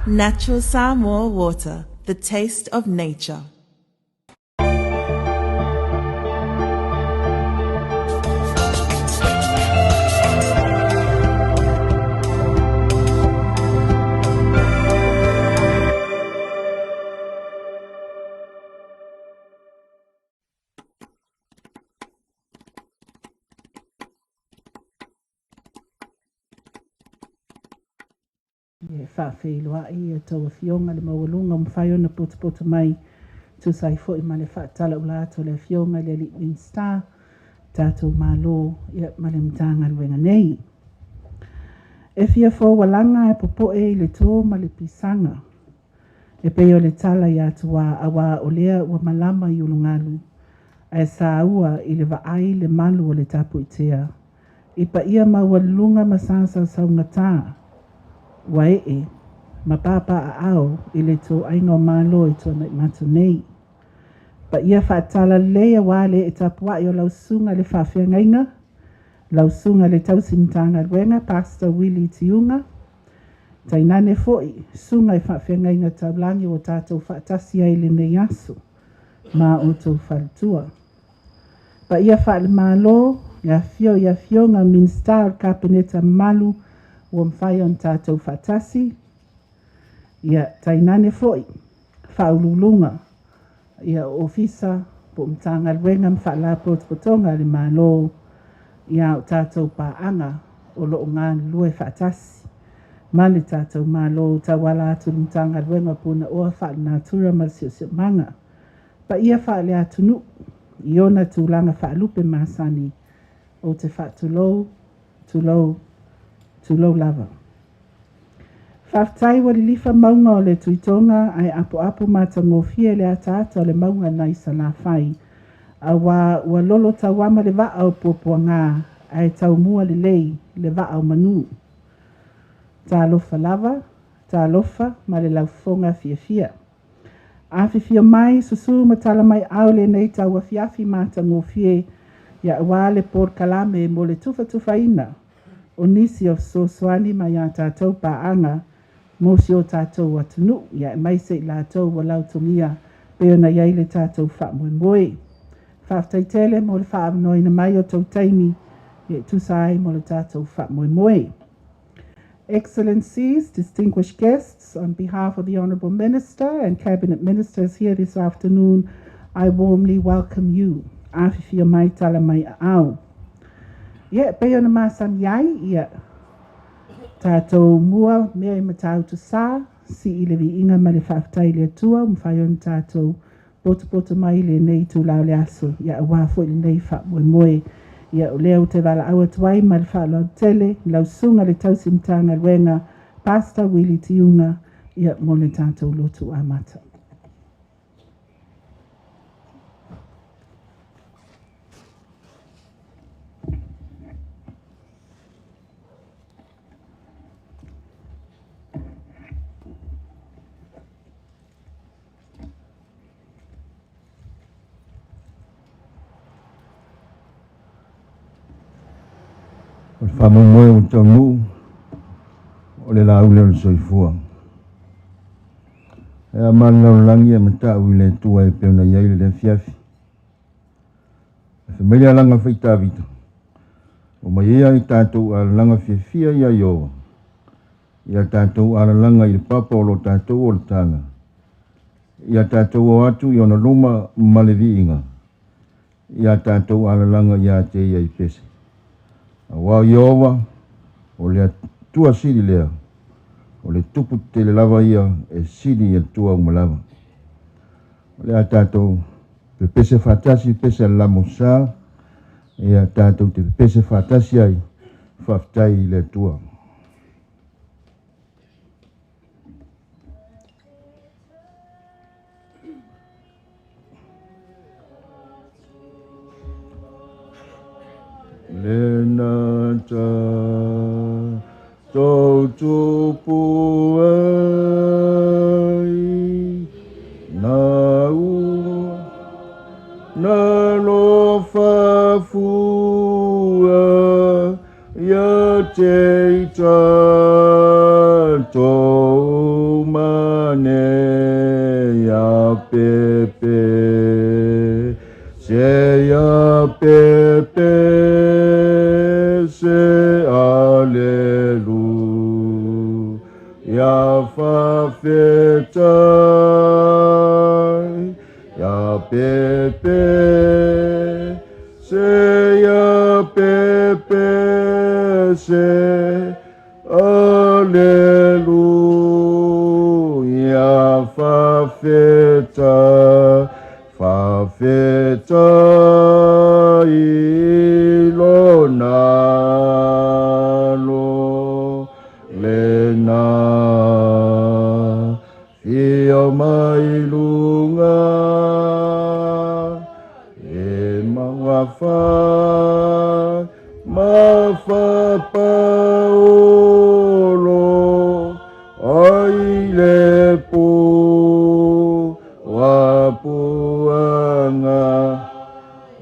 Natural Samoa water, the taste of nature. Whawhewhilua e tau fionga le mawalunga mwhai ona potu mai tu sai fo I male whaatala ula ato le fionga le Litwin Star tātou malo ia male mtanga luenga nei. E fia fo walanga e popo e le tō ma le pisanga. E peo le tala I atua awa o lea ua malama I ulungalu. Ai sa ua I le vaai le malu o le tapu itea. Ipa ia mawalunga masasa saungataa. Wae ma papa a ao I le tō ainga o malo I Tona'imato nei. Pa ia whaatala lea wale e tapua I o lausunga le whawhiangainga, lausunga le tausimtanga ruenga, Pastor Willie Tiunga. Tainane foi, sunga I whawhiangainga taulangi o tātou whaatasi ai le nei aso, ma o tō whalatua. Pa ia whaale malo, ia fionga Minster Kapineta Malu, o mwhai on tātou whatasi. Ia tainane foi, whaululunga. Ia ofisa po mtanga ruenga mwhala potonga le malo. Ia o tātou paanga o loo ngāni lue whatasi. Mali tātou malo tawala atu mtanga ruenga puna oa whaale natura malsio manga. Pa ia whaale atunu. Iona tūlanga whaalupe masani. O te whaatulou, tulou lava. Whaftai wali lifa maunga o le tuitonga ai apo matangofia le atata o le maunga nai sa la whai. A wa lolo tawama le waa o popua ngā ai taumua le lei le waa o manu. Tā lofa lava, tā lofa ma le laufonga fia. Afi fia mai susu matala mai au le nei taua fiafi matangofie ia wale por kalame mo le tufa ina. O nisi o soani mai a tātou paanga, mo si o tātou atunu, ia mai se I lātou wa lautomia, peo na iai le tātou wha moe. Whaftaitele mo le wha amnoina mai o tau taimi, ia tusai mo le tātou wha moe. Excellencies, distinguished guests, on behalf of the Honourable Minister and Cabinet Ministers here this afternoon, I warmly welcome you. Awhiwhia mai tala mai au. Ia, peo na masam iai, ia tātou mua mea I matau tu sā, si I lewi inga ma le whaftai le tua, mwhai on tātou poto mai le nei tu lau le aso, ia wafo I le nei wha moe. Ia o leo te wala awa tuai ma le whaalo tele, lau sunga le tausimtanga ruenga, Pastor Willie Tiunga, ia mo le tātou lotu amata. O le whamomoe o taunu, o le laule o le soifua. E a mana langi e matau I le tua e peona iai le fiafi. E whamele a langa whaita vita. O mai ea I tātou a langa fiafia ia ioa. Ia tātou a langa I le papa o lo tātou o le tanga. Ia tātou o atu I ona luma malevi inga. Ia tātou a langa ia te ia I pese. Wa iowa o le tua siri lea. O le tupu te le lava ia e siri e tua umalava. O le a tātou pe pese whatasi pese lamo sā. E a tātou te pese whatasi ai whaftai le tua. Lena ta tau tupu ai na ua na lo fafua ya te ta tau ma pepe se ya pepe se aleluia fa fetai ya pepe se ya pepe se aleluia fa feta ilonalo lena fia mailunga e mawafa paolo aile po wapuanga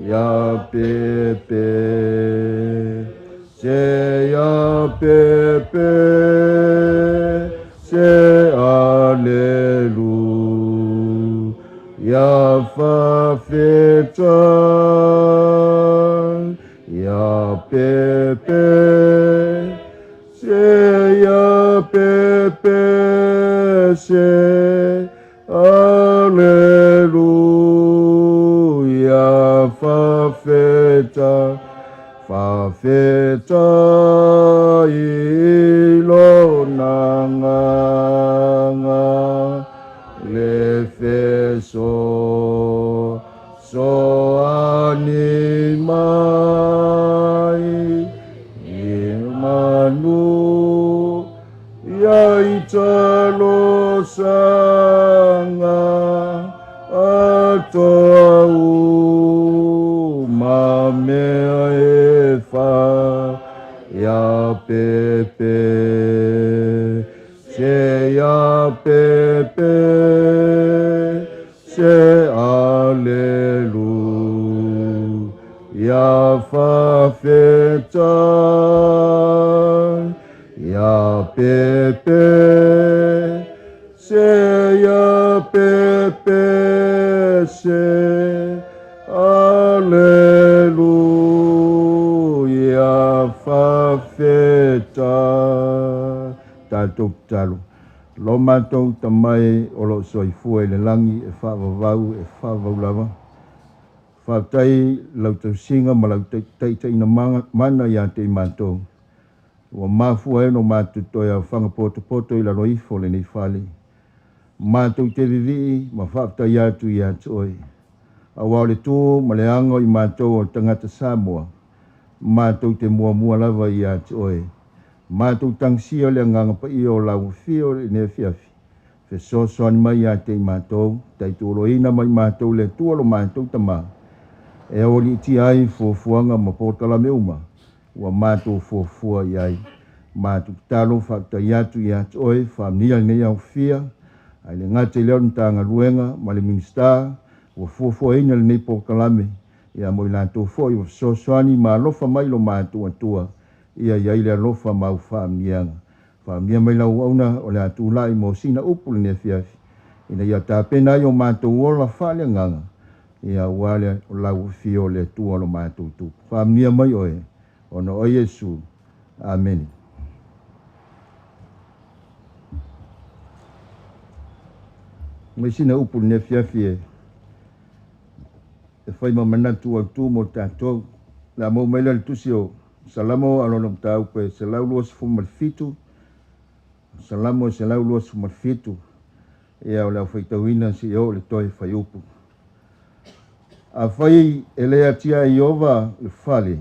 ya pepe se ya pepe se aleluia fa feta ya pepe se ya pepe se aleluia fa feta ilonanga le feso so animai imanu ya italo sanga atau mame efa ya pepe se ya pepe se aleluia fa feta ya pepe se ya pepe se aleluia fa feta tatou talo lo matou tamai o lo soifua i le langi e whaavavau e whaavaulava whaatai lau tausinga ma lau taitai na mana ia te matou ua mafua e no matou toia whangapoto i la roifo le nei whale matou te vivi ma whaatai atu i atu oi awa le tō ma le ango i matou o tangata Samoa matou te mua lava i atu oi matou tangsia le nganga pa i o lau fio le ne fiafi fe so ani mai a te matou tai tōroina mai matou le tualo matou tama e o li ti ai fuafuanga ma potala meuma ua matou fuafua i ai matou talo whaatai atu i atu oi whaamnia nei au fia ai le ngate leo ntanga luenga ma le minister ua fuafua ina le nei pokalame ia mo i lantou fo i wa soani ma lofa mai lo matou atua ia iai le alofa mau whaamnianga. Whaamnia mai lau auna o le atu lai mo sina upu le nefiafi. Ina ia tāpena i o mātou ola whale nganga. Ia wale o lau fio le tua lo mātou tupu. Whaamnia mai oe. Ono o Yesu. Amen. Mai sina upu le nefiafi e whaima manatu au tū mo tātou. La mo mai le tusi o salamo alono tau pe selau luas fumalfitu salamo selau luas fumalfitu ia o la faitawina si o le toi faiupu a fai ele atia iova le fale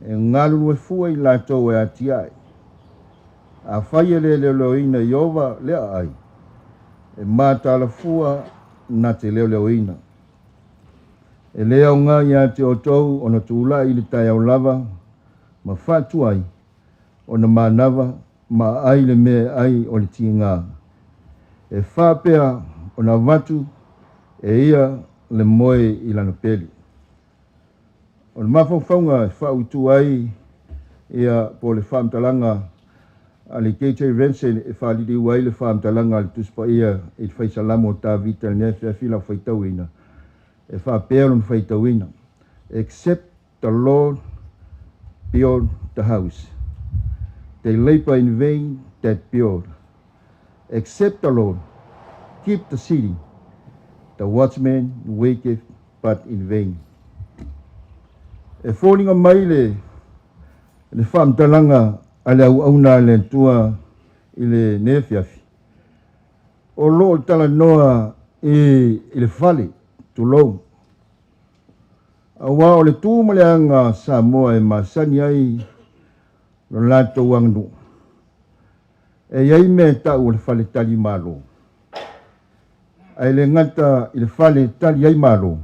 e ngalu e fua i lato e atia a fai ele le loina iova le ai e mata la fua na te le loina e lea unga ia te o tau o na tūla i le tai au lava ma whatu ai o na manava ma ai le mea ai o le tinga e whapea o na watu e ia le moe i lana peli o na mawhawhaunga e whautu ai ia po le whamtalanga Ale KJ Rensen e whali di wai le whaamtalanga le tuspa ia e whaisalamo tā vita le nea whila whaitawina. E whaapea whaitawina. Except the Lord build the house, they labor in vain that build. Except the Lord keep the city, the watchman waketh but in vain. E whoninga mai le whaamtalanga ale au auna le tua i le newhiawhi. O loo tala noa i le whale tu lou. Awa o le tūmaleanga Samoa e masani ai lo lato wangnu. E iai me tau o le whale tali malo. Ai le ngata i le whale tali ai malo.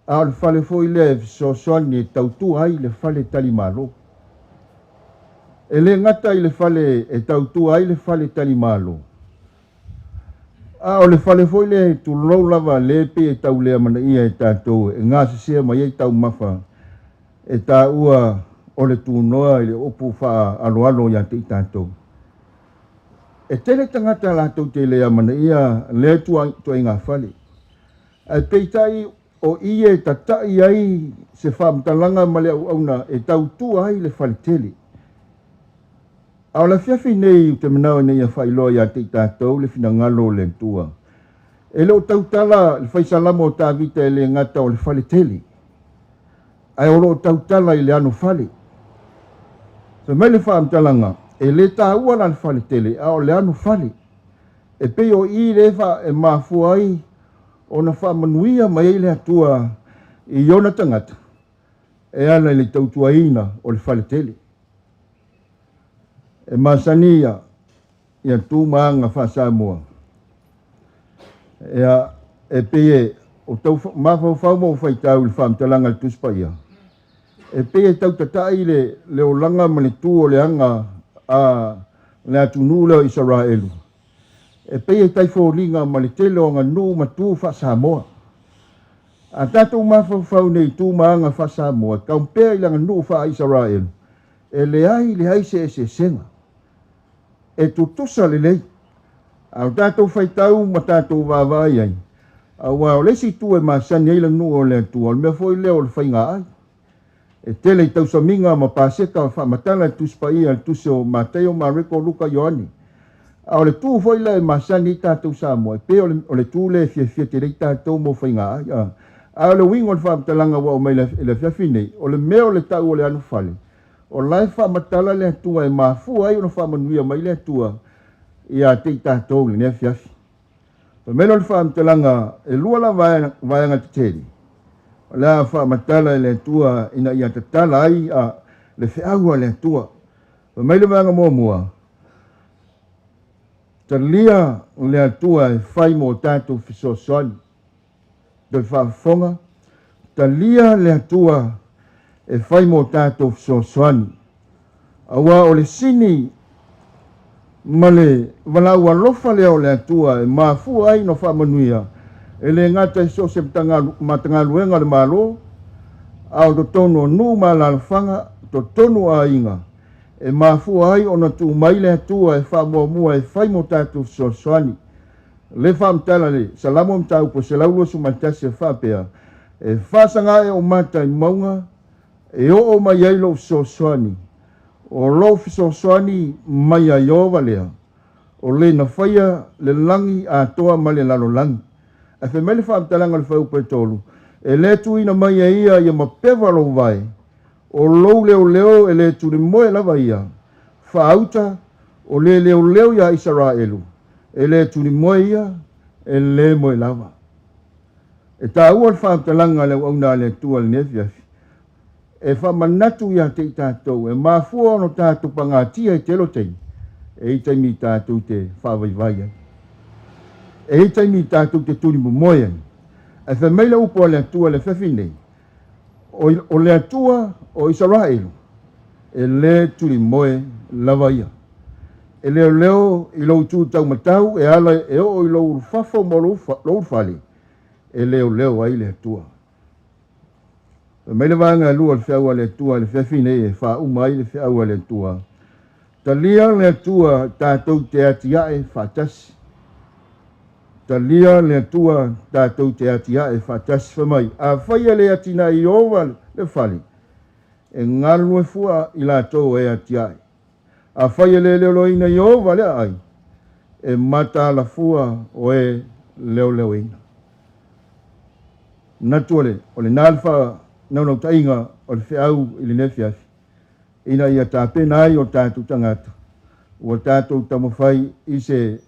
A o le whale foi le so soani e tautu ai le whale tali malo. E le ngata i le whale e tautu ai le whale tali malo. A o le whale foi le tu lou lava le pe e tau lea mana ia e tātou e ngā sisia mai e tau mafa e tā ua o le tu noa i le opu wha alo alo ia te i tātou. E tele tangata lātou te lea mana ia le tua i ngā whale. E peitai o ia e tatai ai se whaamtalanga ma le au auna e tau tu ai le whale tele. A o la fiafi nei te manao nei a whailoa ia te i tātou le fina ngalo le tua. E leo tautala le whaisalamo o tā vita e le ngata o le whale tele. Ai o leo tautala i le ano whale. So mai le whaamtalanga e le tā ua la le whale tele a o le ano whale. E pe o i rewa e mafua ai o na whaamanuia mai le atua i iona tangata. E ana le tautua ina o le whale tele. E masania ia tu maanga fa Samoa. E pe o tau mafau mo fai tau le whaamtalanga le tuspa ia. E pe tau tatai le o langa ma le tu o le anga a le atunu leo Israelu. E pe tai fōringa ma le tele o nganu ma tu fa Samoa. A tātou mafau nei tu maanga fa Samoa. Kaumpea i langa nu fa Israelu. E le ai se senga. E tutusa le lei. Au tātou whaitau ma tātou wāwai ai. Au au lesi tu e masani eila nu o le tu. Al mea foi leo le whainga ai. E tele i tausa minga ma pāseka o whamatala tuspa ia le tuse o Mateo Mareko Luka Ioani. Au le tu foi le masani i tātou Samoa. E pe o le tu le fia te rei tātou mo whainga ai. Au le wingo le whaamatalanga wa o mai le fiafinei. O le meo le tau o le anu whale. O lai whaamatala le atua e mafua ai o na whaamanuia mai le atua ia te i tātou le nea fiafi. Pa melo le whaamatalanga e lua la vaianga te teri. O la whaamatala le atua ina ia tatala ai a le whiaua le atua. Pa mai le vaianga mua. Talia le atua e whai mo tātou fisosoani. Doi whaafonga. Talia le atua e whai mo tātou fisosoani. Awa o le sini ma le walau alofa leo le atua e mafua ai no whaamanuia. E le ngata i so se matanga luenga le malo. Au to tono nu ma la alfanga to tonu a inga. E mafua ai ona tu mai le atua e whaamua e whai mo tātou fisosoani. Le whaamtala le salamo mtau po se laulo sumantase whapea. E whasanga e o mata i maunga. E o mai ai lo fisosoani. O lo fisosoani mai ai o valea. O le na whaia le langi a toa ma le lalo langi. A whi mele whaamtalanga le whau petolu. E le tuina mai ai ia ia ma pewa lo vai. O lo leo e le turi moe lava ia. Whaauta o le leo ia Israelu. E le turi moe ia e le moe lava. E tā ua le whaamtalanga le auna le tua le nefiafi. E whamanatu ia te i tātou. E mafua no tātou pangatia i telo tei. E i taimi tātou te whawaiwai. E i taimi tātou te turi momoia. E whameila upo le atua le whawhinei. O le atua o Israelu. E le turi moe lava ia. E leo i lau tū tau matau. E ala e o i lau whafo mo lau whale. E leo ai le atua. Mai le vanga lua le whiaua le tua le whawhinei e wha umai le whiaua le tua. Talia le tua tātou te atia e whatasi. Talia le tua tātou te atia e whatasi whamai. A whaia le atina i owa le whali. E ngalu e fua i la tō e atia. A whaia le leo ina i owa le ai. E mata la fua o e leo ina. Natuale, o le nalfa naunau tainga o le whiau i le nefiafi. Ina ia tāpena ai o tātou tangata. O tātou tamawhai i se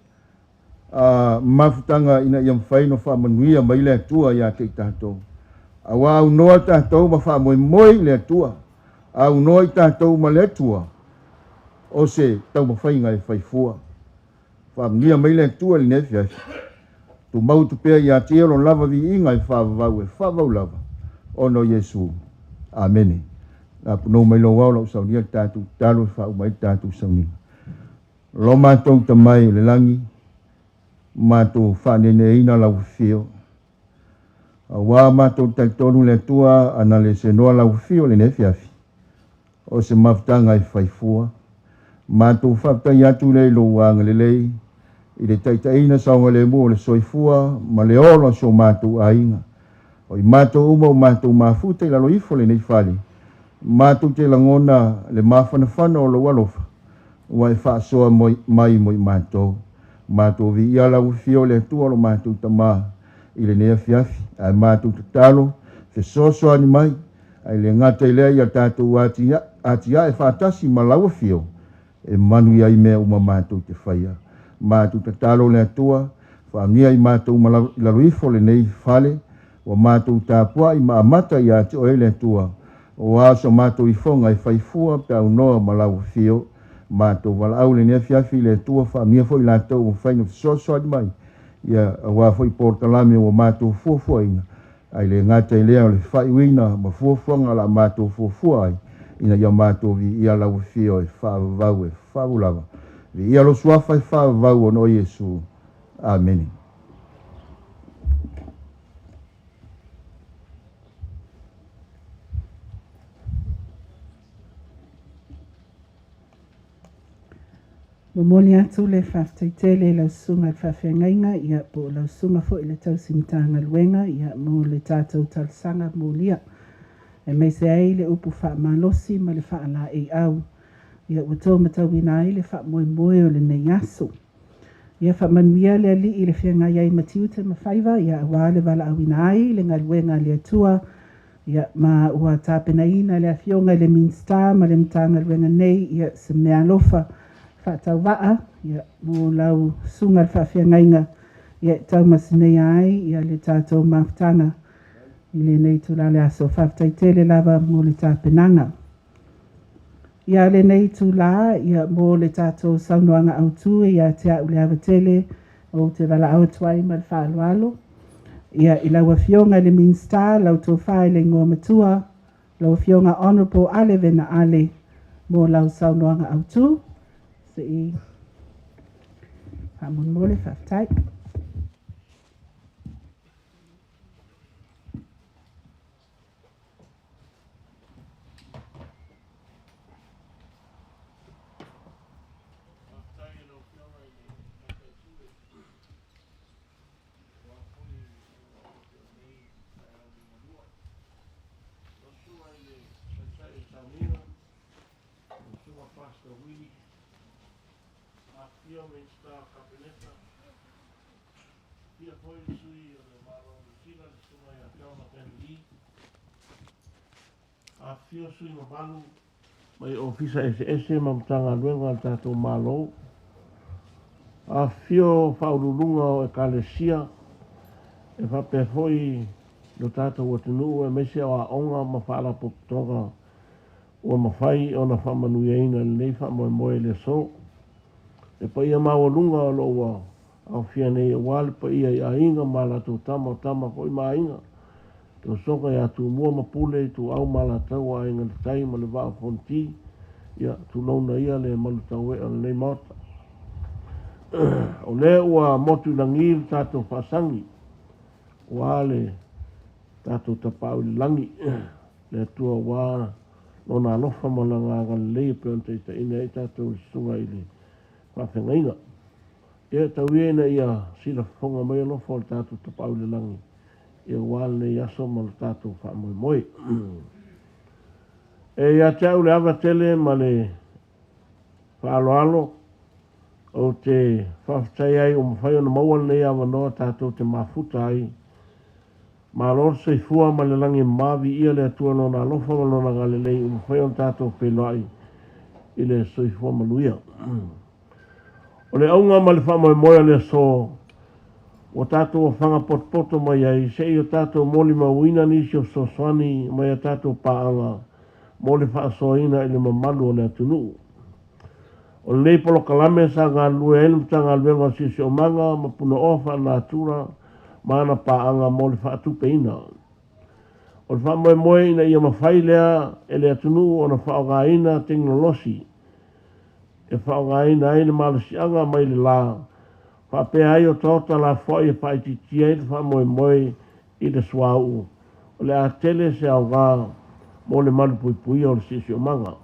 mafutanga ina ia mwhai no whamanuia mai le atua ia te tātou. Awa au noa tātou ma whamoe le atua. Au noa i tātou ma le atua. O se tau mawhai ngai whaifua. Whamanuia mai le atua li nefiafi. Tu mau tu pea ia te ero lava vi inga i whavau e whavau lava. Ono Yesu. Amene. Nā punou mai lo wau lau saunia tātou talo whau mai tātou saunia. Lo mātou tamai le langi. Mātou whanene ina lau whio. Wā mātou taitonu le tua ana le se noa lau whio le nefiafi. O se mafutanga i whaifua. Mātou whaptai atu le lo wanga le lei. I le taitaina saunga le mua le soifua, ma le olo so mātou ainga. O i mātou uma o mātou mafuta i lalo ifo le nei whali. Mātou te langona le mawhanawhana o lo walofa. Ua e whaasoa mai mo i mātou. Mātou vi i ala uwhio le atua lo mātou tamā. I le nea fiafi, ai mātou tatalo, fe soso ani mai. Ai le ngata i lea i a tātou atia e whaatasi ma lau uwhio. E manu ia i mea uma mātou te whaia. Mātou tatalo le atua, whaamnia i mātou malaruifo le nei whale, wa mātou tāpua i maamata i ate oe le atua, o aso mātou i whonga i whaifua pe au noa malau whio, mātou wala au le nea fiafi le atua, whaamnia fo i lātou o whaino fisoso adi mai, ia wā fo i portalame o mātou fuafua ina, ai le ngata i lea o le whaiwina, ma fuafuanga la mātou fuafua ai, ina ia mātou vi ia lau whio e whaavau e whaavulava. Vi ia lo suafa i whaavau o no Yesu. Amen. Momoli atu le whaftaitele lau sunga whawhengainga ia po lau sunga fo i le tausimitanga luenga ia mo le tātou talsanga molia. E mei se ai le upu wha malosi ma le wha ala e au. Ia ua tō matauina ai le wha moe moe o le nei aso. Ia wha manuia le ali i le whianga iai matiu te mawhaiva, ia awa le wala awina ai le ngaluenga le atua, ia ma ua tāpena ina le awhionga le minsta ma le mtanga luenga nei, ia se mea lofa wha tau waa, ia mo lau sunga le whawhiangainga, ia tau masinei ai, ia le tātou maftanga, i le nei tula le aso whaftaitele lava mo le tāpenanga. Ia le nei tula, ia mo le tātou saunoanga autu, ia te au le awatele o te wala awatuai ma le whaalualo. Ia i lau awhionga le minsta, lau tō whae le ngō matua, lau awhionga honorable ale vena ale mo lau saunoanga autu. Se i hamun mo le whaftai. Fio sui ma balu mai ofisa SS ma mtanga luenga tātou mālou. A fio whaururunga o e kalesia e whapehoi no tātou watinu e mesia o a onga ma whaala popotonga o ma whai o na whamanuia inga nei whamoe moe le so. E pa ia mawalunga o loa au fia nei e wale pa ia i a inga ma la tō tama koi ma inga. Tō soka ia tū mua mapule tū au mala tau a inga tai ma le waa fonti ia tū launa ia le malu tau e al nei mata. O le ua motu langir tātou whasangi o ale tātou tapau langi le tua wā no nā lofa ma la ngā lei pe on te ina e tātou sunga i le whawhengainga. E tau ina ia sila whonga mai lofa o tātou tapau le langi. E wāle nei aso ma le tātou wha moi moi. E ia te au le awa tele ma le whaaloalo o te whawhtai ai o mwhai o na mauan nei awa noa tātou te mafuta ai. Ma lor se fua ma le langi mavi ia le atua no na lofa ma no na ngale lei o mwhai o tātou pelai i le soifua manuia. O le aunga ma le wha moi moia le so o tātou o whanga potpoto mai ai se i o tātou moli mawina nisi o soswani mai a tātou paanga mo le wha soina i le mamalu o le atunu. O le polo kalame sa ngā lue enu tanga luenga sisi o manga ma puna ofa na atura mana paanga mo le wha atupe ina. O le wha moi moe ina ia mawhai lea e le atunu o na wha o ngā ina teknolosi. E wha o ngā ina e le malasianga mai le la. Wha pea ai o tauta la wha i wha iti tia i le wha moi moe i le swau. O le a tele se au ngā mo le malu pui pui o le sisi o manga.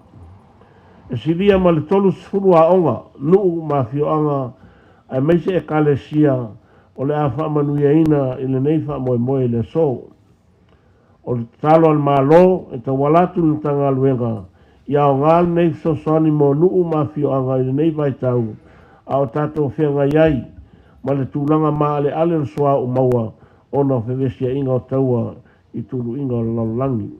E siria ma le tolu sifuru a onga, nuu ma fio anga, ai meise e kale sia, o le a wha manuia ina i le neifa moe moe le so. O le talo al malo, e ta walatu ni tanga luenga, ia o ngal neif so soni mo nuu ma fio anga i le neifa i tau, a o tato whianga iai, ma le tūlanga ma ale ale le soa o maua, o na whewesia inga o taua i tulu inga o lalangi.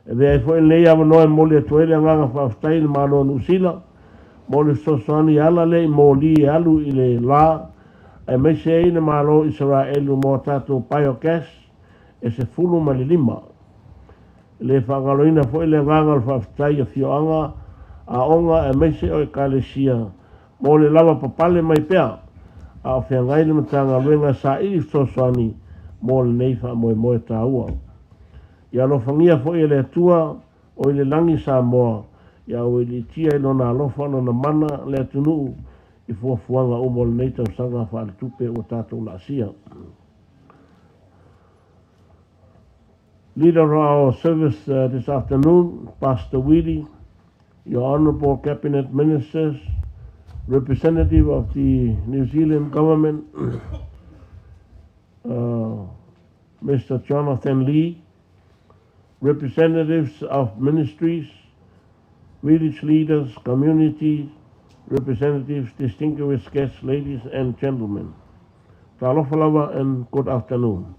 E vea fo en leia manoe mole atoele nganga whaftai le mano nusila, mole sosoani ala le moli alu i le la, e meise e le malo Israelu mo tato biogas, e se fulu ma le lima. Le whangaloina fo ele nganga le whaftai a fioanga, a onga e meise o e kalesia, mole lava papale mai pea, a o whiangai le matanga luenga sa iri sosoani, mole neifa moe moe ta ua. Ia lofangia fo i le atua o i le langi Samoa, ia o i le tia i lona alofa na mana le atunu i fuafuanga o mo le neita o sanga wha le tupe o tātou la asia. Leader of our service this afternoon, Pastor Weedy, your honorable cabinet ministers, representative of the New Zealand government, Mr. Jonathan Lee, representatives of ministries, village leaders, community representatives, distinguished guests, ladies and gentlemen. Talofalawa and good afternoon.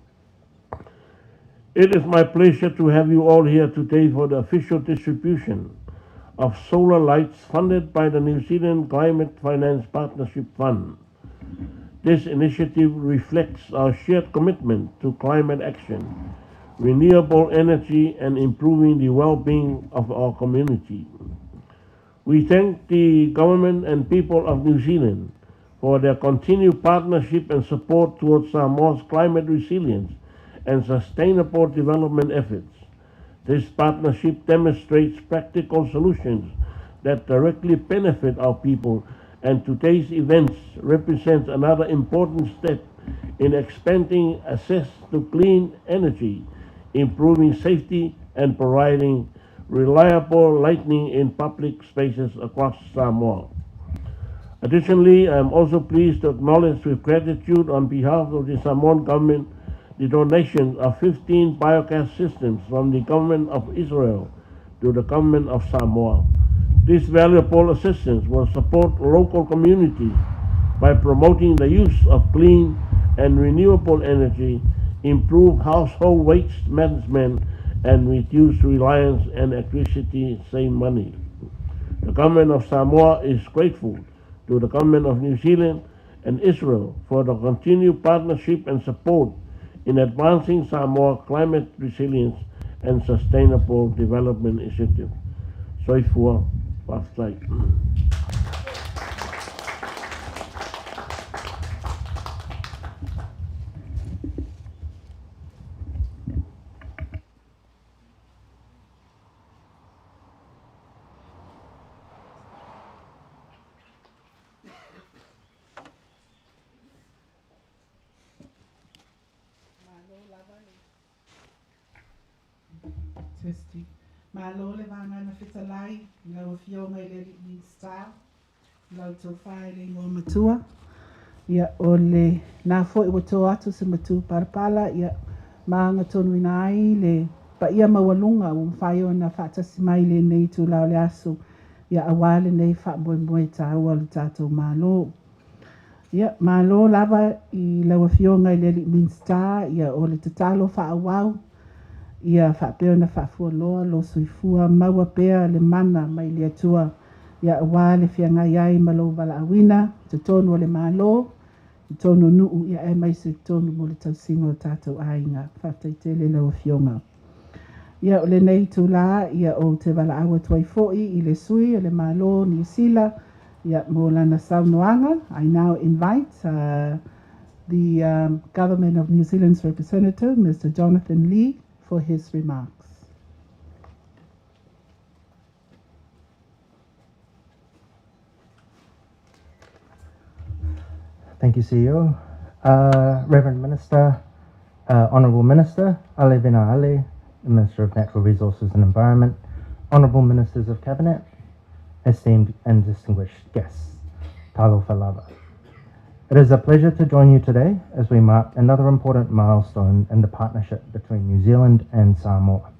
It is my pleasure to have you all here today for the official distribution of solar lights funded by the New Zealand Climate Finance Partnership Fund. This initiative reflects our shared commitment to climate action, renewable energy, and improving the well-being of our community. We thank the government and people of New Zealand for their continued partnership and support towards Samoa's climate resilience and sustainable development efforts. This partnership demonstrates practical solutions that directly benefit our people, and today's events represent another important step in expanding access to clean energy, improving safety, and providing reliable lighting in public spaces across Samoa. Additionally, I am also pleased to acknowledge with gratitude on behalf of the Samoan government the donation of 15 biogas systems from the government of Israel to the government of Samoa. This valuable assistance will support local communities by promoting the use of clean and renewable energy, improve household waste management, and reduce reliance on electricity, save money. The government of Samoa is grateful to the government of New Zealand and Israel for the continued partnership and support in advancing Samoa climate resilience and sustainable development initiative. Soifua Pastai. Testing. Malo le vanga na fitalai, lau fionga I le Leaping Star, lau tau whae le ngō matua. Ia o le nā fo I wato atu se matu parapala, ia maanga tonu ina ai le pa ia mawalunga o mwhai o na whaatasi mai le nei tu lau le asu. Ia awale nei wha moe moe tā ua le tātou malo. Ia malo lava I laua fionga I le Leaping Star, ia o le tatalo wha awau. Ia whapeo na whafua loa, lo suifua, maua pea le mana mai le atua. Ia awa le whianga iai malo wala awina, te tonu o le malo, te tonu nuu ia e mai se tonu mo le tausinga o tātou ainga, whaftai tele lau fionga. Ia o le nei tu la, ia o te wala awa tuai foi I le sui o le malo ni sila, ia mo lana saunoanga. I now invite the Government of New Zealand's representative, Mr. Jonathan Lee, for his remarks. Thank you, CEO. Reverend Minister, Honourable Minister, Ale Vina Ale, the Minister of Natural Resources and Environment, Honourable Ministers of Cabinet, esteemed and distinguished guests, Talo Falava. It is a pleasure to join you today as we mark another important milestone in the partnership between New Zealand and Samoa.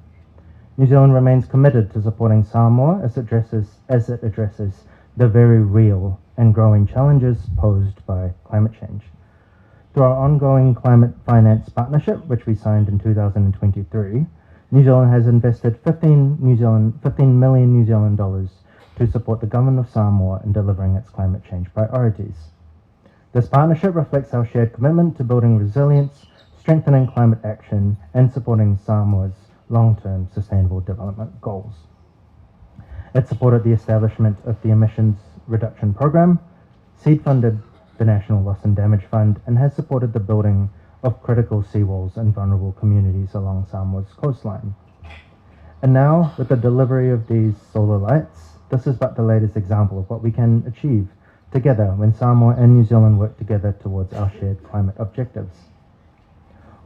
New Zealand remains committed to supporting Samoa as it addresses the very real and growing challenges posed by climate change. Through our ongoing climate finance partnership, which we signed in 2023, New Zealand has invested 15 million New Zealand dollars to support the government of Samoa in delivering its climate change priorities. This partnership reflects our shared commitment to building resilience, strengthening climate action, and supporting Samoa's long-term sustainable development goals. It supported the establishment of the Emissions Reduction Program, seed-funded the National Loss and Damage Fund, and has supported the building of critical seawalls in vulnerable communities along Samoa's coastline. And now, with the delivery of these solar lights, this is but the latest example of what we can achieve together when Samoa and New Zealand work together towards our shared climate objectives.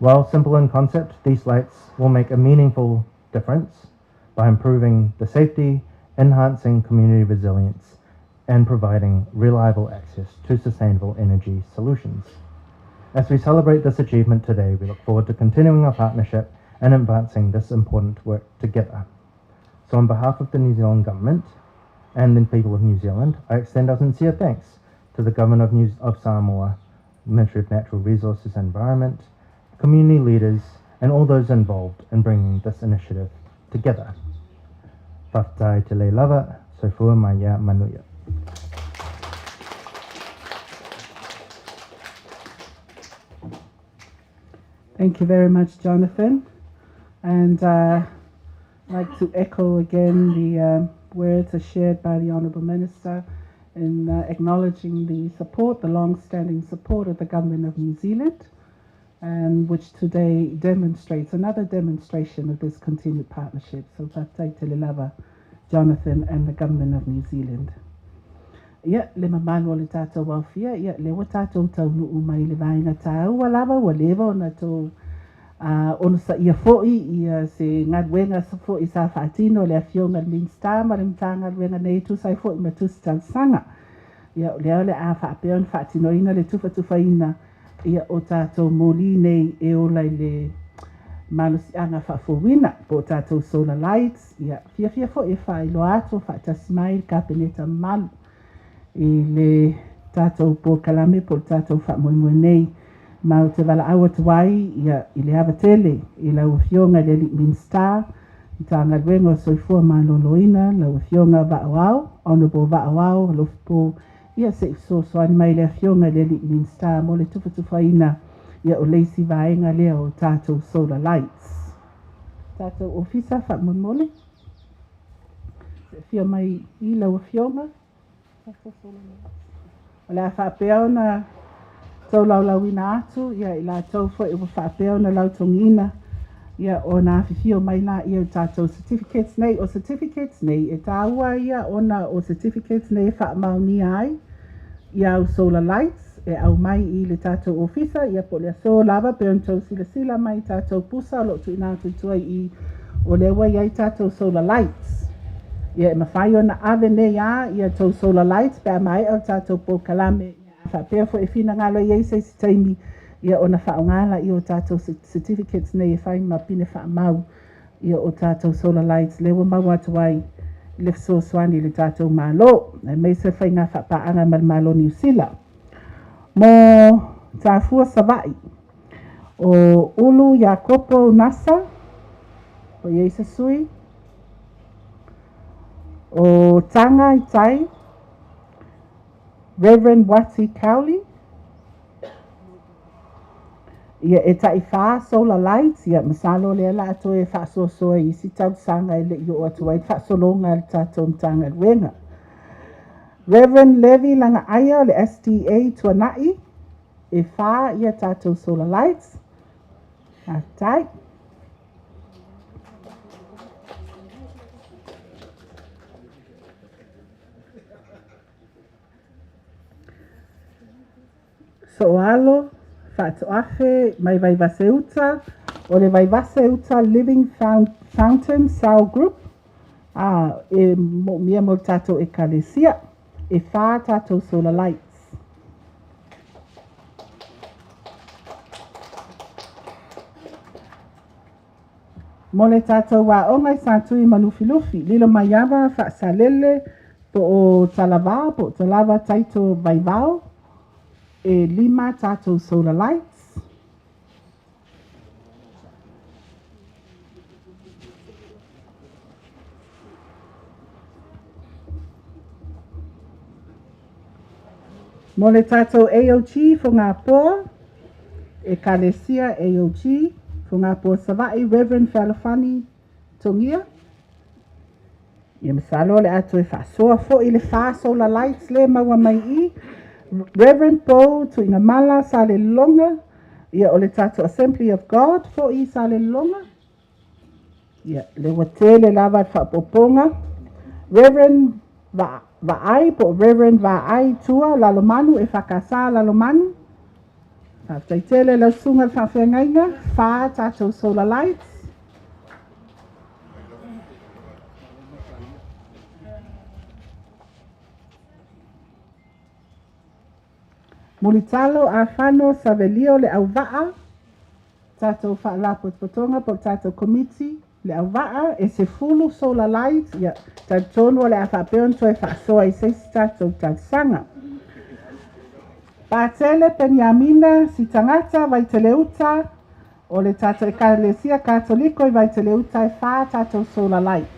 While simple in concept, these lights will make a meaningful difference by improving the safety, enhancing community resilience, and providing reliable access to sustainable energy solutions. As we celebrate this achievement today, we look forward to continuing our partnership and advancing this important work together. So on behalf of the New Zealand Government and the people of New Zealand, I extend our sincere thanks to the Government of Samoa, Ministry of Natural Resources and Environment, community leaders, and all those involved in bringing this initiative together. Whaftai te le lava, sofua maya manuia. Thank you very much, Jonathan. And I'd like to echo again the words are shared by the Honourable Minister in acknowledging the support, the long-standing support of the Government of New Zealand, and which today demonstrates another demonstration of this continued partnership. So, Patai Te Lava, Jonathan and the Government of New Zealand. Ia, le mamalo le tātou wawhia, ia, le wa tātou tau nuu mai le vainga tāu, walawa, walewa, ona tau ona sa ia fo'i, ia se ngad wenga sa fo'i sa whaatino, le afionga le minsta, ma le mtanga le wenga nei tu sai fo'i ma tu stan sanga. Ia, leo le a whaapeon whaatino ina, le tufa ina, ia o tātou moli nei e ola le malusi anga whaafowina, po tātou solar lights, ia, fia fo'i e whailo ato, whaatasmai, kapeneta malu. I le tātou po kalame po tātou whamoimoe nei ma o te wala awa tuai ia I le hawa tele I lau fionga le Leaping Star I tānga ruenga o soifua maloloina lau fionga vaawao Honourable vaawao lofipo ia se so soani mai le fionga le Leaping Star mo le tufa ia o leisi vaenga lea o tātou solar lights tātou ofisa whamoimole fia mai I lau fionga o le a whapea na tau laulawina atu, ia I la tau fo I wa whapea na lautongina, ia o na whiwhio mai na ia o tātou certificates nei, o certificates nei, e tāua ia ona o certificates nei whaamauni ai, ia o solar lights, e au mai I le tātou ofisa, ia po le so lava pe on tau sila mai tātou pusa, lo tu ina tu tua I o le wa iai tātou solar lights. Ia mawhai o na ave ne ia tau solar lights, pēr mai au tātou po kalame. Whapea fo e whina ngalo iai se taimi, ia o na whaongala i o tātou certificates nei e whai ma pine whaamau ia o tātou solar lights. Lewa mau atu ai le so swani le tātou malo. E mei se whai ngā whapaanga mal malo New Zealand. Mo tā fua savai. O ulu ya kopo nasa, o iei se sui. O tanga i tai, Reverend Wati Cowley. Ia e tai wha solar lights, ia masalo le ala ato e wha soa i si tau sanga e le i o atu ai wha solonga le tātou mtanga ruenga. Reverend Levi langa aia le SDA Tona'imato, e wha ia tātou solar lights. A tai. So alo, whātu afe, mai vai vase uta, o le vai vase uta Living Fountain Cell Group, e mia mo tātou e kalesia, e whā tātou solar lights. Mo le tātou wā ongai sātui malufi-lufi, lilo mai awa whaasalele po o talava, po talava taito vai vau, e 5 tātou solar lights. Mo le tātou AOG fo ngā pō, e kalesia AOG fo ngā pō savai Reverend Falafani Tongia. Ia masalo le atu e whaasoa fo i le wha solar lights le maua mai i. Reverend Paul to Ingamala Sale Longa, ia o le tātou Assembly of God fo i Sale Longa. Ia le watele lava whaapoponga. Reverend Vaai po Reverend Vaai tua lalomanu e whakasa lalomanu. Whaitaitele lau sunga whawhengainga, wha tātou solar lights. Mulitalo a whano savelio le au waa, tātou whaalapo potonga po tātou committee le au waa, e se fulu solar lights, ia tātou le a whapeon toi whaasoa i seisi tātou tātsanga. Pātele Penyamina si tangata vai teleuta, o le tātou ekalesia katoliko i vai teleuta e wha tātou solar lights.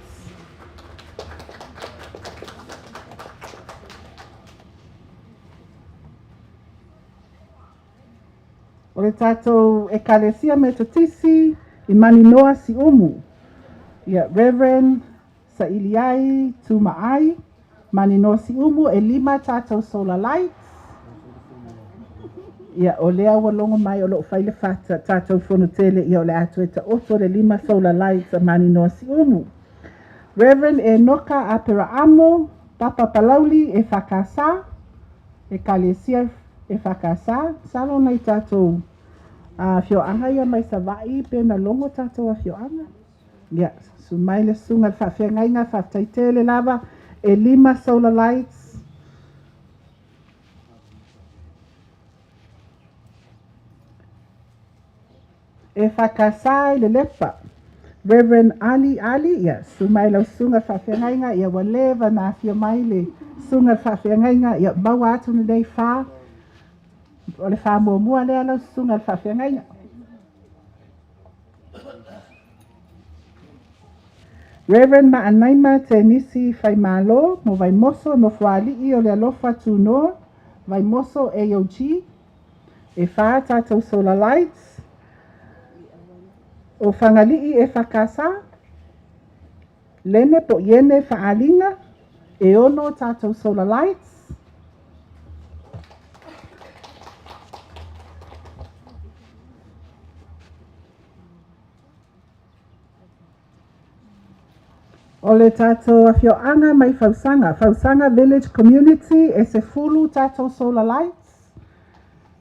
O le tātou ekalesia metotisi i maninoa si umu. Ia Reverend Sailiai Tumaai, maninoa si umu e 5 tātou solar lights. Ia o lea walongo mai o lo whaile whata tātou whanutele ia o le atu e ta oto le 5 solar lights a maninoa si umu. Reverend Enoka Apera Amo, Papa Palauli e whakasa, e kalesia e whakasa, salo nei tātou whioanga ia mai sa vai pena longo tātou a whioanga. Ia, su mai le sunga whawhengainga whataitele lava e 5 solar lights. E whakasa le lepa. Reverend Ali, ia, su mai lau sunga whawhengainga ia walewa na whio mai le sunga whawhengainga ia maua atu ni dei wha. O le wha mua lea lau sunga le whawhengainga. Reverend Maanaima te nisi whai malo mo vai moso no whaali i o le alofa tūnoa, vai moso AOG, e wha tātou solar lights, o whangalii e whakasa, lene po iene whaalinga, e ono tātou solar lights, o le tātou a whioanga mai Fausanga Village Community e se fulu tātou solar lights,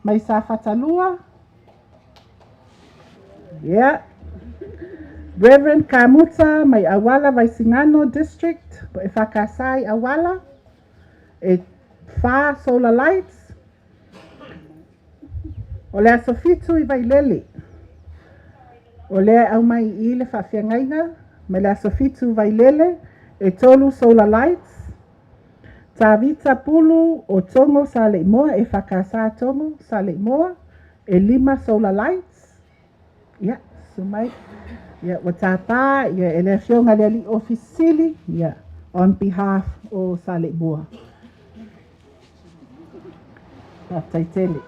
mai sa whatalua, yeah. Reverend Kamuta mai Awala Vaisingano District po e whakasai Awala e wha solar lights o lea sofitu I Vailele o lea au mai I le whawhiangaina me lea sofitu Vailele e tolu solar lights Tavita pulu o tongo sa le moa e whakasa tongo sa le moa e 5 solar lights. Yeah, sumai. Yeah, watapa, yeah, ele fionga le ali ofisili, yeah, on behalf o sa le moa. Taitele.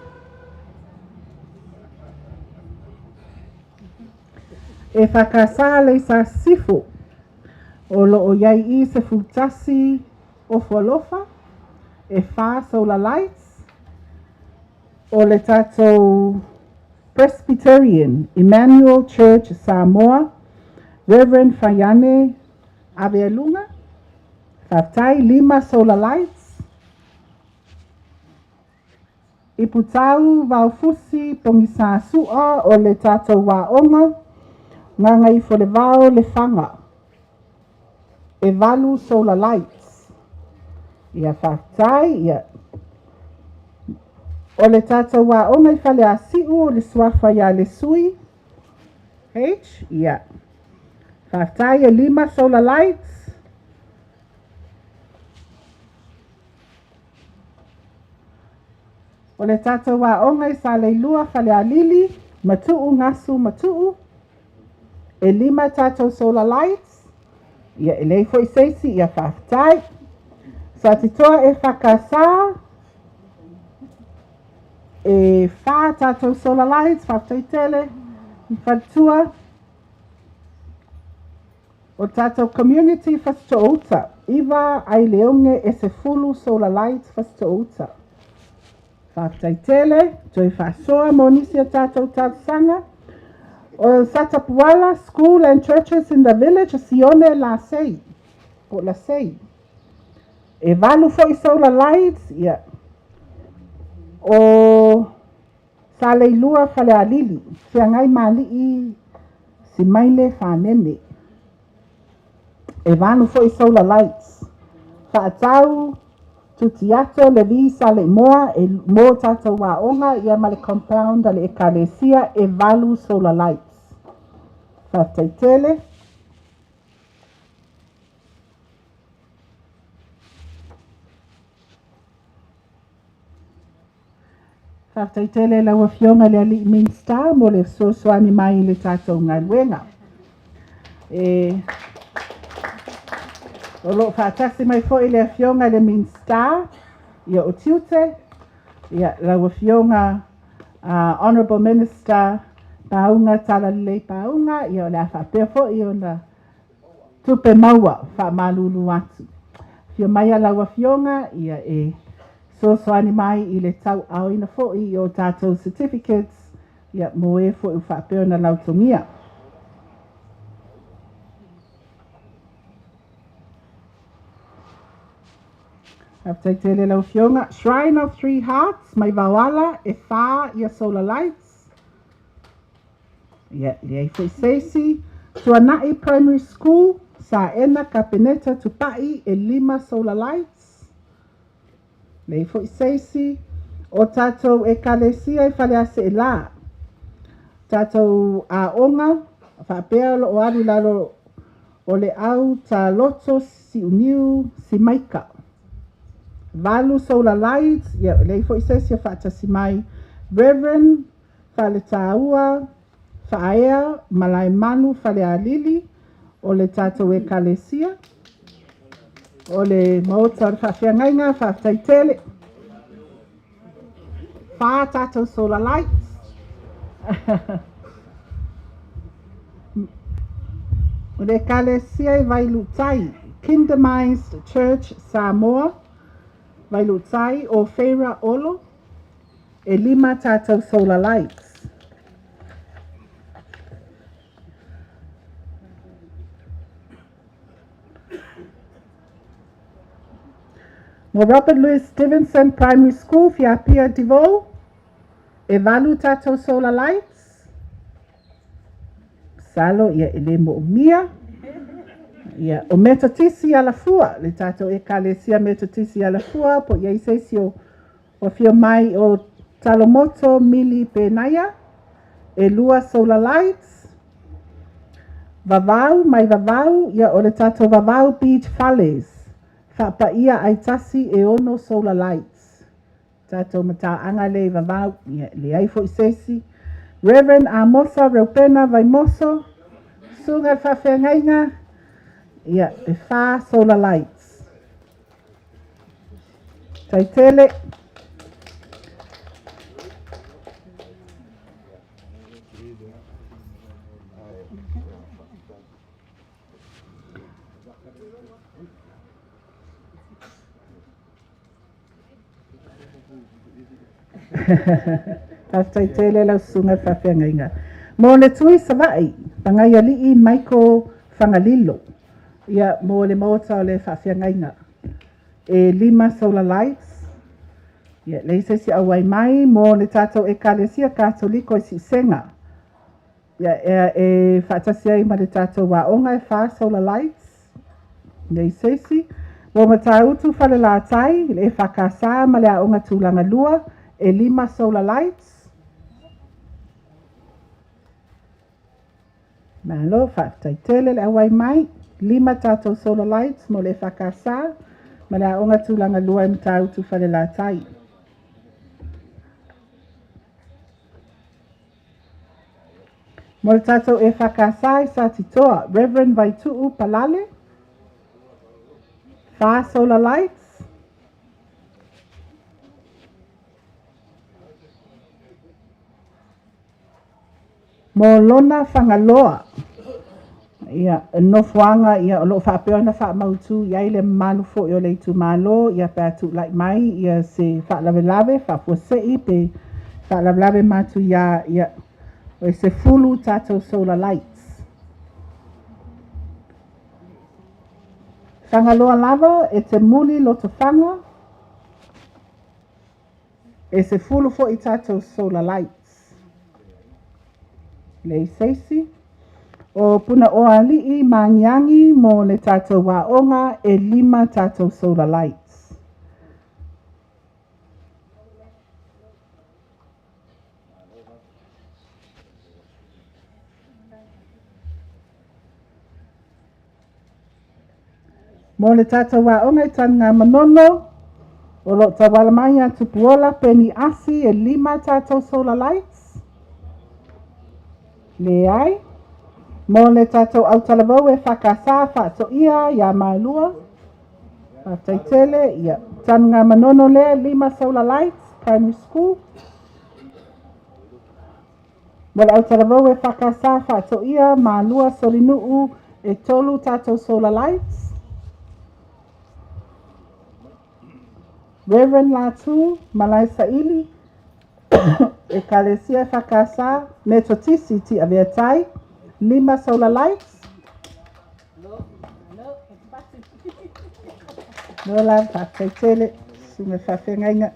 E whakasa le sa sifu o lo o iai I se futasi o fualofa e wha solar lights o le tatou Presbyterian Emmanuel Church Samoa Reverend Fayane Avealunga Whaftai 5 solar lights I putau vaufusi pongisa sua o le tatou waonga nganga I fole vao le whanga e 8 solar lights ia whaftai ia o le tatou waonga I whale a siu o le swafa ia le sui H ia whaftai e 5 solar lights o le tatou waonga I sa leilua whale a lili matuu ngasu matuu e 5 tatou solar lights ia e lei foi seisi ia whaftai sa titoa e whakasa e wha tatou solar lights whaftai tele I whatua o tatou community whastouta iwa ai leonge e se fulu solar lights wastouta whaftai tele toi whasoa monisi a tatou tausanga o Satapuala school and churches in the village Sione la sei po la sei e valu foi solar lights ia o sa leilua whale a lili whia ngai mali I si maile whanene e vanu foi solar lights whaatau tutiato le vi sa le moa e mo tatou waonga ia male compound ale ekalesia e valu solar lights whataitele whataitele laua fionga le ali Minster mo le sosoani mai le tatou ngaiwenga o lo whatasi mai fo le fionga le Minster ia o tiute ia laua fionga Honourable Minister Paunga tala le paunga ia o le whapea fo I ona tupe maua wha malulu atu fio mai laua fionga ia e sosoani mai I le tau auina fo I o tatou certificates ia mo e fo I whapea na lautongia Haftaitele lau fionga Shrine of Three Hearts mai vawala e wha ia solar lights ia le foi seisi Tona'imato Primary School sa ena kapineta tupai e 5 solar lights le foi seisi o tatou e kalesia I whale ase e la tatou a onga whapea o alu lalo o le au ta loto si uniu si maika valu solar lights ia le foi seisi whaatasi mai Reverend whale taua whaea malai manu whale a lili o le tatou e kalesia o le maota whawhiangainga whawtaitele wha tatou solar lights o le kalesia I Vailutai Kingdomized Church Samoa Vailutai o Feira Olo e 5 tatou solar lights Mo Robert Louis Stevenson Primary School Fiapia Divo e valu tatou solar lights Salo ia ele mo mia. Ia o metatisi ala fua le tato e kalesia metatisi ala fua po ia isesio o fio mai o talomoto mili penaya e lua solar lights vavau mai vavau ia o le tato vavau beach falles fa pa ia aitasi e ono solar lights tato mata anga le vavau ia le ai fo isesi Reverend Amosa Reupena Vaimoso sunga fa fengainga ia e fa solar lights taitele taitele la sunga fa fengainga mo le tui savai pangai ali Michael Fangalilo ia mo le mota o le whawhiangainga. E 5 solar lights. Ia le se awai mai mo le tātou e kalesia katoliko i si senga. Ia e whaatasia i ma le tātou wa onga e 5 solar lights. Le se mo mata utu whale la tai le whakasa ma le a onga tūlanga lua e 5 solar lights. Malo whaataitele le awai mai. 5 tātou solar lights mo le whakasa, ma le aonga tūlanga lua i mtau tu whale la tai. Mo le tātou e whakasa i sa titoa, Reverend Vaituu Palale, 5 solar lights. Mo lona whangaloa, ia no fuanga ia lo fa peona fa mautu ia ile malu fo yo le tu malo ia pa tu like mai ia se fa lave fa fo se ipe fa lave matu ia o se fulu tato solar lights fanga lo lava e te muli lo to fanga e se fulu fo i tato solar lights le seisi o puna o ali'i mangiangi mo le tātou wa onga e 5 tātou solar lights. Mo le tātou wa onga i tanga manono o lo tawala mai atu puola peni asi e 5 tātou solar lights. Le ai. Mo le tātou au talavau e whakasa whaato ia mailua. Taitele ia. Tanga manono le 5 solar lights, primary school. Mo le au talavau e whakasa whaato ia mailua solinuu e 3 tātou solar lights. Reverend Latu Malai Saili e kalesia whakasa me totisi ti aveatai. 5 solar lights. No la whakaitele, sunga whawhengainga.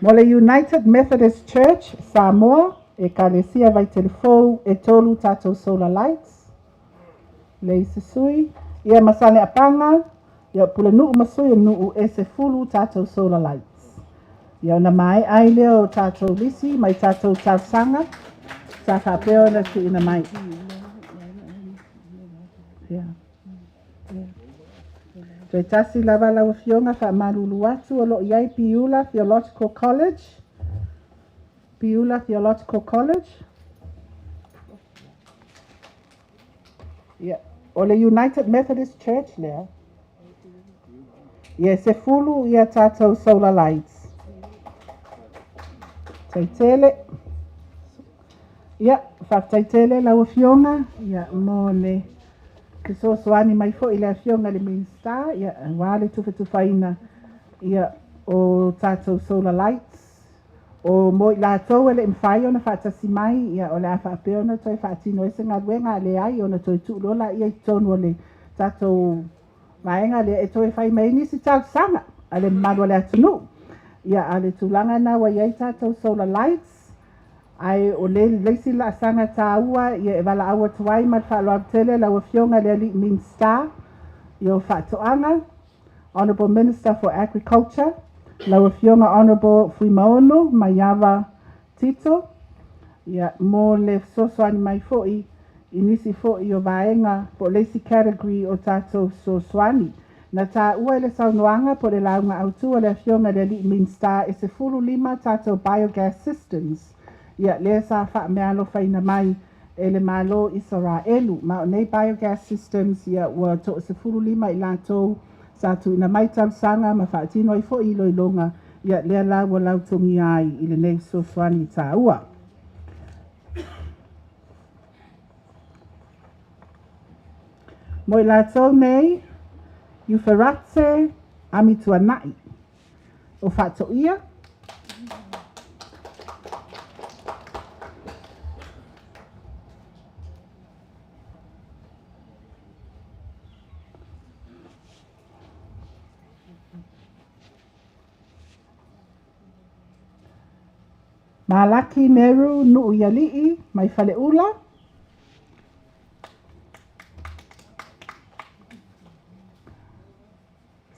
Mo le United Methodist Church, Samoa, e kalesia vai telefou e 3 tātou solar lights. Le isisui, ia masane apanga, ia pula nuu masui nuu e se fulu tātou solar lights. Ia na mai ai leo tātou lisi, mai tātou tāsanga, tā whapeo na ki ina mai. Toi tasi lava lau fionga wha marulu atu o lo iai Piula Theological College. Piula Theological College. Yeah. O le United Methodist Church lea. Ia se fulu ia tātou solar lights. Taitele. Ia, whaktaitele lau fionga. Ia, mo le ke soani mai fo i le fionga le minsta. Ia, wale tuwhaina. Ia, o tātou solar lights. O mo la tau ele mwhai ona whaatasi mai. Ia, o le a whaapeo na toi whaatino e se ngā ruenga le ai. Ona toi tuulola ia i tonu o le tātou maenga le e toi whai mai nisi tāu sanga. Ale marua le atunu. Ia a le tūlanga na wa iai tātou solar lights. Ai o le leisi la sanga tāua ia e wala awa tuai mat whaaloa tele la wa fionga le li min star. Ia o whaatoanga. Honourable Minister for Agriculture. La wa fionga Honourable Fuimaono Maiava Tito. Ia mo le sosoani mai fo'i. Inisi fo'i o vaenga po leisi category o tātou sosoani. Na tā ua le saunoanga po le launga autua le fionga le li min star e se fulu lima tātou biogas systems. Ia le sa wha mea lo whaina mai e le malo Israelu. Ma o nei biogas systems ia ua to se fulu lima i lātou sa tu ina mai sanga ma wha tino i fo i loilonga ia le la ua lautongi ai i le nei sosoani tā ua. Mo i lātou nei, Euphorate Amituanai. O whato ia. Malaki Meru Nuu Yali'i mai fale ula.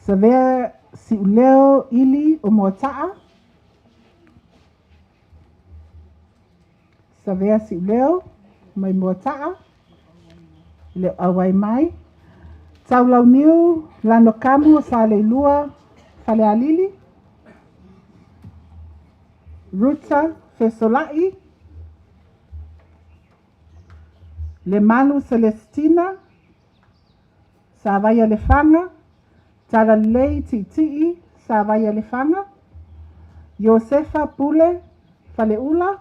Savea si uleo ili o moataa. Savea si uleo mai moataa. Leo awai mai. Taulau niu lano kamu sa le lua fale alili. Ruta Fesolai. Le Manu Celestina. Savaya Lefanga. Tala lei titi Savaya Lefanga. Josefa Pule Faleula.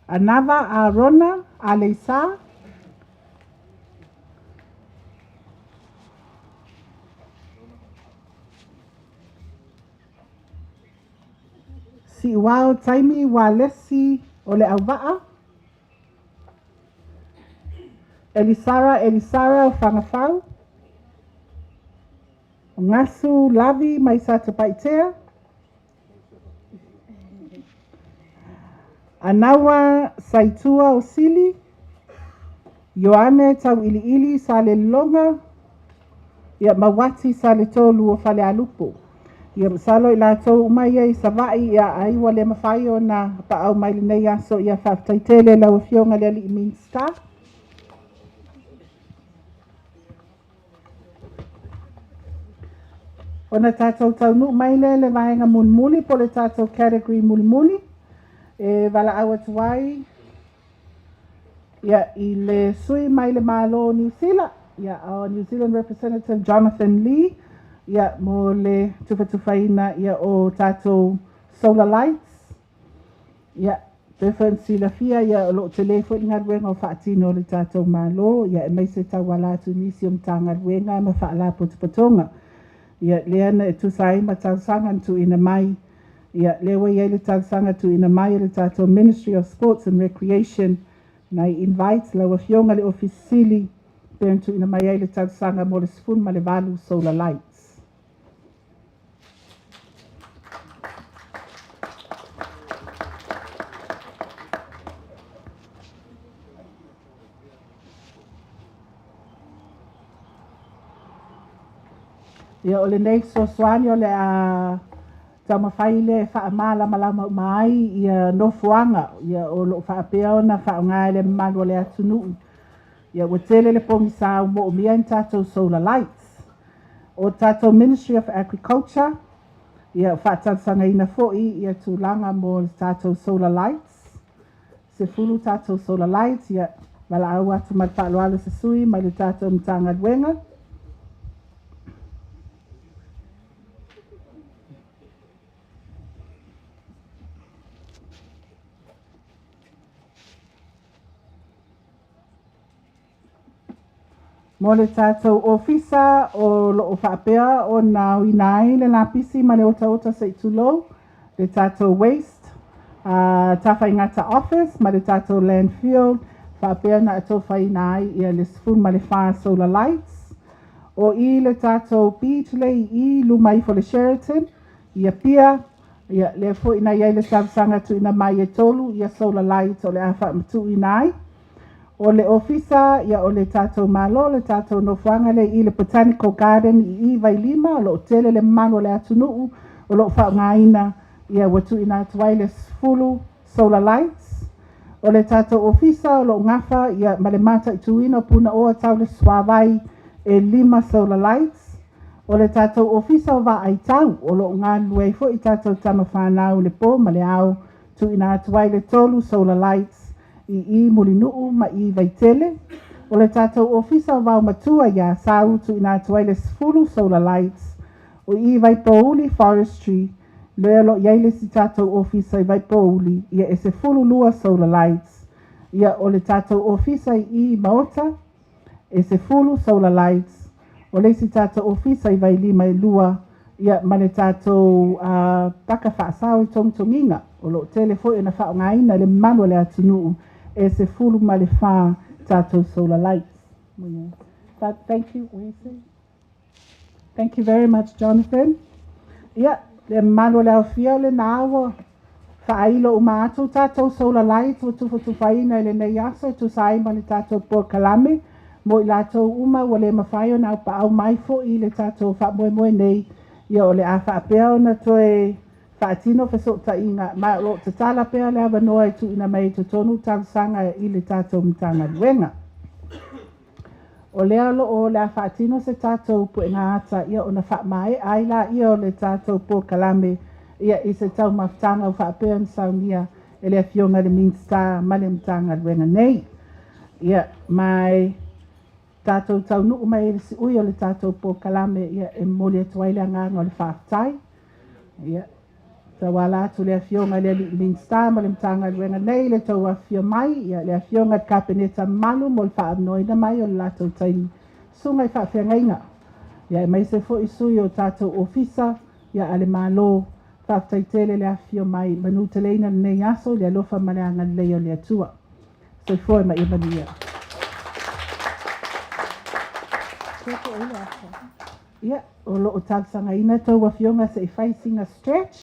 Anava Arona Aleisa. Si wao taimi walesi ole awaa. Elisara Fangafau. Ngasu Lavi Maisata Paitea. Anawa Saitua Osili. Yoane Tau Ili Sale Longa. Ia Mawati Sale Tolu o Fale Alupo. Ia salo ila tau umaya i savai ia aiwa le mawhai o na paau mai le nei aso ia whaftaitele lau fionga le ali min star. Ona tātou tau nu mai le vaenga mulmuli po le tātou category mulmuli. E wala awa tuai. Ia i le sui mai le malo New Zealand. Ia o New Zealand Representative Jonathan Lee. Ia mo le tuwhatuwhaina ia o tātou solar lights. Ia preferensi la fia ia o lo telefo ingadwenga o whaatino le tātou malo. Ia e meise tau wala tu nisi o mtangadwenga ma whaala potopotonga. Ia leana e tusai ma tau sangan tu ina mai. Ia lewa ia le tau sanga tu ina mai le tātou Ministry of Sports and Recreation. Na invite la wafionga le ofisili pentu ina mai le tau sanga mo le sifun ma le valu solar lights. Ia o le nei sosoani o le a tamawhai le whaamala malama mai ia nofuanga. Ia o lo whaapea o na whaongai le manu o le atunu. Ia o tele le pongi sa mo o mia in tātou solar lights. O tātou Ministry of Agriculture. Ia whaatansanga ina fo'i ia tūlanga mo tātou solar lights. Se fulu tātou solar lights ia wala au atu mai whaaloalo se sui mai le tātou mtanga duenga. Mo le tātou ofisa o lo whaapea o na winai le napisi ma le ota se itulou. Le tātou waste Tawhai ngata office, ma le tātou landfill, whapea na ato whaina ai ia le sifun ma le wha solar lights. O I le tātou beach lei I lumai for le Sheraton, ia pia, ia le fo ina iai le savsanga tu ina mai e tolu, ia solar lights o le awha matu ina ai. O le ofisa, ia o le tātou malo, le tātou nofuanga le I le Botanical Garden I vai lima, o lo tele le mano le atunuu, o lo whaungaina, ia watu ina tuai le sfulu solar lights. O le tātou ofisa, o lo ngafa, ia male mata ituina puna oa tau le swawai e 5 solar lights. O le tātou ofisa o va ai tau, o lo ngā luei fo I tātou tama whanau le po, male au, tu ina tuai le tolu solar lights. I mulinuu ma I vaitele. O le tātou ofisa o vau matua ia sau tu ina tuai le sfulu solar lights. O I vai pouli forestry. Lea lo iai le si tātou ofisa I vai pouli. Ia e se fulu lua solar lights. Ia o le tātou ofisa I maota. E se fulu solar lights. O le si tātou ofisa I vai 5 lua. Ia ma le tātou taka whaasau I tongtonginga. O lo telefo e na whaongaina le manu le atunuu. E se fulu ma le wha tātou solar lights. But thank you. What do you say? Thank you very much, Jonathan. Yeah, le manu le awhia le nāwa. Whaeilo umātou tātou solar lights. O tufu tufaina le NEOC. Tu sai ma le tātou por kalame. Mo I lātou uma wa le mawhaio na upa au maifo I le tātou wha moe nei. Ia o le a whaapea na toe whaatino whasota inga. Ma lo te tala pea le awa noa I tu ina mai te tonu tāsanga I le tātou mtanga luenga. O lea lo o le a whaatino se tātou pu ngā ata ia o na whaamae aila ia o le tātou po kalame ia I se tau maftanga o whaapea na saunia e le a fionga le minsta ma le mtanga luenga nei. Ia mai tātou tau nuu mai si ui o le tātou po kalame ia e mole atuaile anganga o le whaatai. Ia. Ta wala tu le fionga le minsta ma le mtanga luenga nei le tau a fio mai ia le fionga kapeneta malu mo le whaanoina mai o le lātou taini. Sunga I whaafengainga. Ia mai se fo isui o tātou ofisa ia ale malo whaaftaitele le fio mai manuteleina nei aso le alofa maleanga leo le atua. So foi ma Ivania. Ia, o lo o tāsanga ina tau a fionga se I facing a stretch.